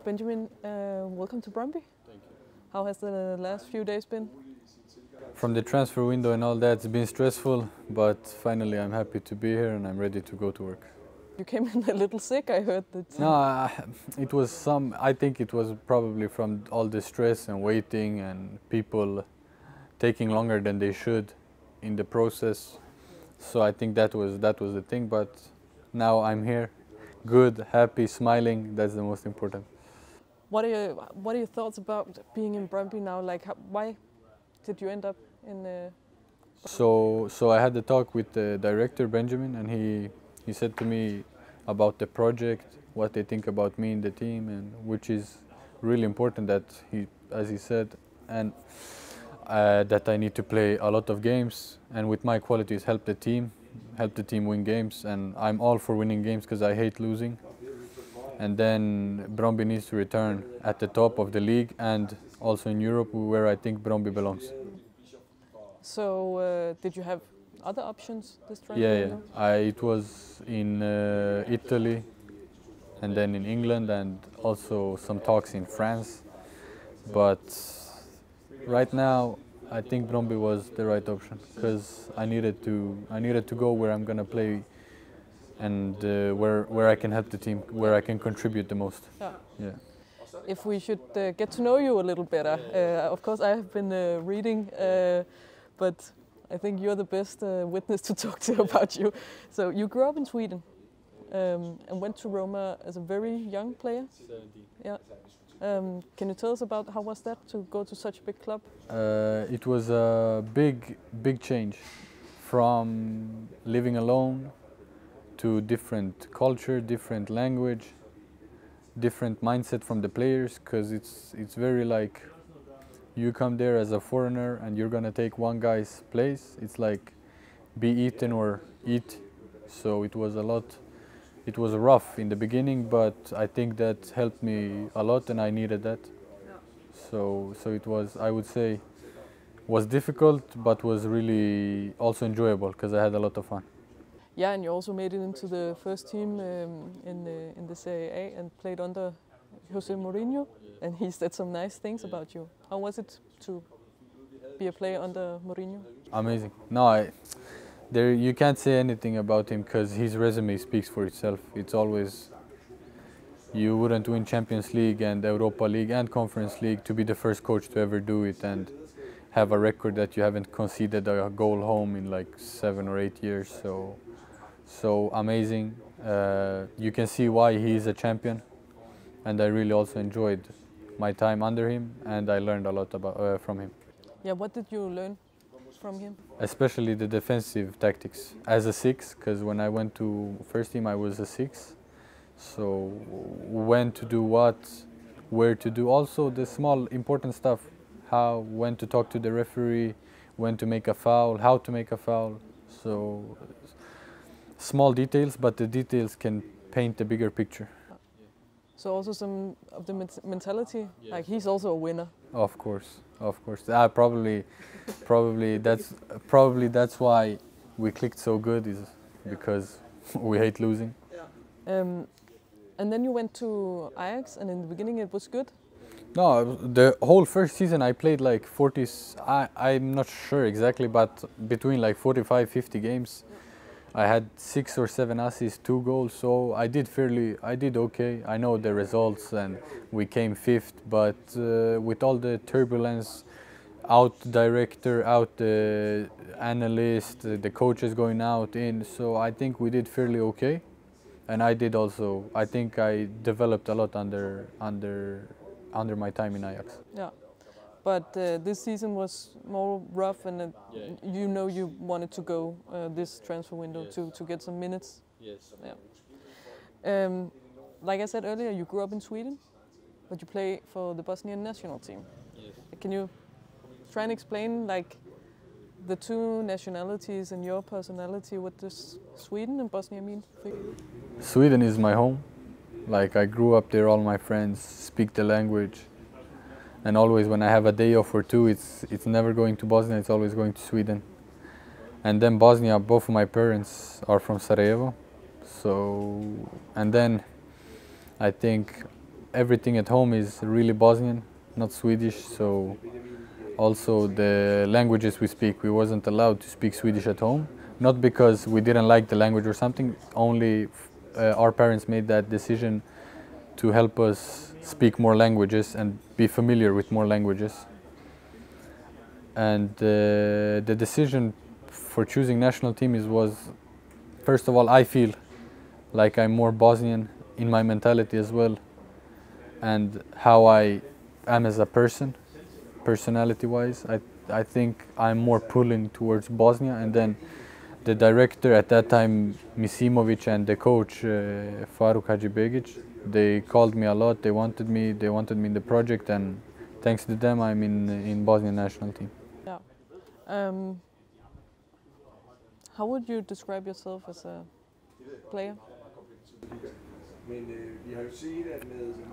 Benjamin, welcome to Brøndby. Thank you. How has the last few days been? From the transfer window and all that, it's been stressful, but finally I'm happy to be here and I'm ready to go to work. You came in a little sick, I heard that. No, it was I think it was probably from all the stress and waiting and people taking longer than they should in the process. So I think that was the thing, but now I'm here, good, happy, smiling, that's the most important. What are your thoughts about being in Brøndby now? Like, why did you end up in? So I had a talk with the director Benjamin, and he said to me about the project, what they think about me in the team, and which is really important that as he said, and that I need to play a lot of games, and with my qualities help the team win games, and I'm all for winning games because I hate losing. And then Brøndby needs to return at the top of the league and also in Europe, where I think Brøndby belongs. So did you have other options this transfer? Yeah. It was in Italy, and then in England, and also some talks in France. But right now, I think Brøndby was the right option because I needed to go where I'm gonna play, and where I can help the team, where I can contribute the most. Yeah. If we should get to know you a little better, of course I have been reading, but I think you're the best witness to talk to about you. So you grew up in Sweden and went to Roma as a very young player. 17. Yeah. Can you tell us about how was that to go to such a big club? It was a big change from living alone to different culture, different language, different mindset from the players, because it's very like you come there as a foreigner and you're gonna take one guy's place. It's like be eaten or eat. So it was rough in the beginning, but I think that helped me a lot and I needed that. So it was, I would say, was difficult but was really also enjoyable because I had a lot of fun. Yeah, and you also made it into the first team in the Serie A and played under Jose Mourinho, and he said some nice things about you. How was it to be a player under Mourinho? Amazing. No, you can't say anything about him because his resume speaks for itself. It's always, you wouldn't win Champions League and Europa League and Conference League to be the first coach to ever do it and have a record that you haven't conceded a goal home in like 7 or 8 years. So amazing. You can see why he is a champion, and I really also enjoyed my time under him, and I learned a lot from him. Yeah, what did you learn from him? Especially the defensive tactics as a 6, because when I went to first team I was a 6. So when to do what, where to do, also the small important stuff, when to talk to the referee, when to make a foul, how to make a foul. So small details, but the details can paint a bigger picture. So also some of the mentality, yes. Like he's also a winner. Of course. Probably that's why we clicked so good, is because we hate losing. Yeah. And then you went to Ajax, and in the beginning it was good. No, the whole first season I played like 40. I'm not sure exactly, but between like 45, 50 games. I had 6 or 7 assists, 2 goals, so I did okay. I know the results and we came 5th, but with all the turbulence, out director, out the analyst, the coaches going out, in, so I think we did fairly okay. And I did also, I think I developed a lot under my time in Ajax. Yeah. But this season was more rough, and you know you wanted to go this transfer window, yes, to get some minutes. Yes. Yeah. Like I said earlier, you grew up in Sweden, but you play for the Bosnian national team. Yes. Can you try and explain like the two nationalities and your personality? What does Sweden and Bosnia mean for you? Sweden is my home. Like I grew up there, all my friends speak the language. And always when I have a day off or two, it's never going to Bosnia, it's always going to Sweden. And then Bosnia, both of my parents are from Sarajevo. So, and then I think everything at home is really Bosnian, not Swedish. So also the languages we speak, we wasn't allowed to speak Swedish at home. Not because we didn't like the language or something, only our parents made that decision to help us speak more languages and be familiar with more languages. And the decision for choosing national team was, first of all, I feel like I'm more Bosnian in my mentality as well, and how I am as a person, personality-wise. I think I'm more pulling towards Bosnia, and then the director at that time, Misimovic, and the coach, Faruk Hadzibegic, they called me a lot. They wanted me in the project, and thanks to them, I'm in Bosnian national team. Yeah. How would you describe yourself as a player?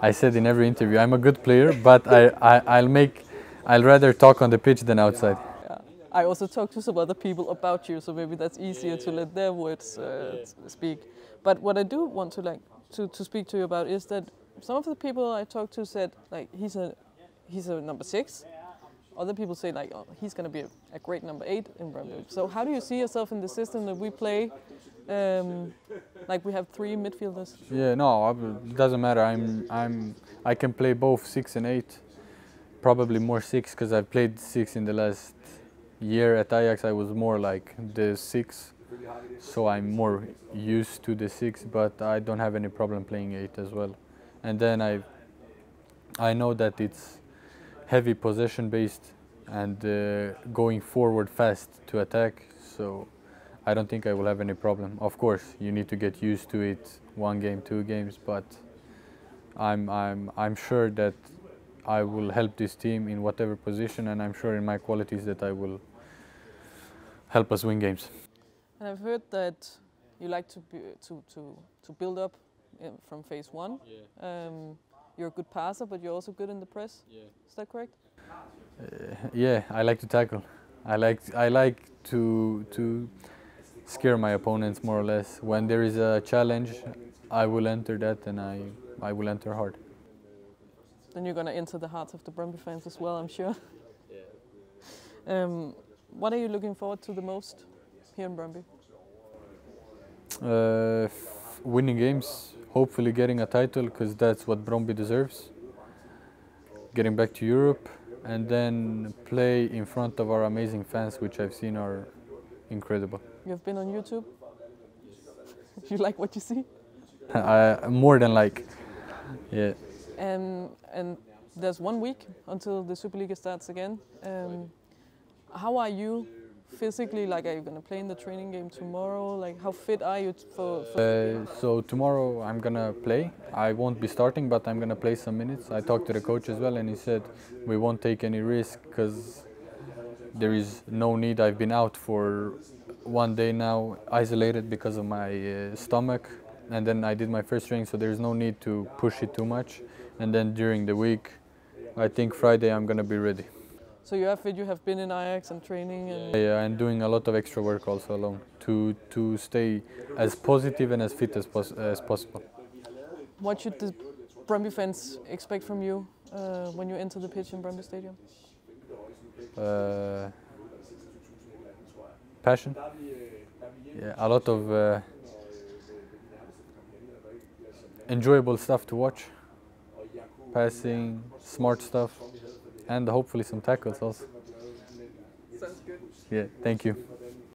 I said in every interview, I'm a good player, but I'll rather talk on the pitch than outside. Yeah. I also talked to some other people about you, so maybe that's easier to let their words speak. But what I do want to speak to you about is that some of the people I talked to said like he's a number 6. Other people say like, oh, he's going to be a great number 8 in Brøndby. So how do you see yourself in the system that we play? Like we have 3 midfielders. Yeah, no, it doesn't matter. I can play both 6 and 8. Probably more 6 because I've played 6 in the last year at Ajax. I was more like the 6, so I'm more used to the 6. But I don't have any problem playing 8 as well. And then I know that it's heavy possession based and going forward fast to attack, so I don't think I will have any problem. Of course, you need to get used to it, 1 game, 2 games, but I'm sure that I will help this team in whatever position, and I'm sure in my qualities that I will help us win games. And I've heard that you like to build up from phase 1. Yeah. You're a good passer, but you're also good in the press. Yeah. Is that correct? Yeah, I like to tackle. I like to scare my opponents more or less. When there is a challenge, I will enter that, and I will enter hard. Then you're going to enter the hearts of the Brøndby fans as well, I'm sure. What are you looking forward to the most here in Brøndby? Winning games, hopefully getting a title, because that's what Brøndby deserves. Getting back to Europe, and then play in front of our amazing fans, which I've seen are incredible. You've been on YouTube? You like what you see? More than like, yeah. And there's 1 week until the Superliga starts again. How are you physically? Like, are you going to play in the training game tomorrow? Like, how fit are you for So tomorrow I'm going to play. I won't be starting, but I'm going to play some minutes. I talked to the coach as well, and he said we won't take any risk because there is no need. I've been out for 1 day now, isolated because of my stomach, and then I did my first training, so there's no need to push it too much. And then during the week, I think Friday I'm going to be ready. So you are fit, you have been in Ajax and training? And yeah, I'm doing a lot of extra work also alone to stay as positive and as fit as possible. What should the Brøndby fans expect from you when you enter the pitch in Brøndby Stadium? Passion. Yeah, a lot of enjoyable stuff to watch. Passing, smart stuff, and hopefully some tackles also. Sounds good. Yeah, thank you.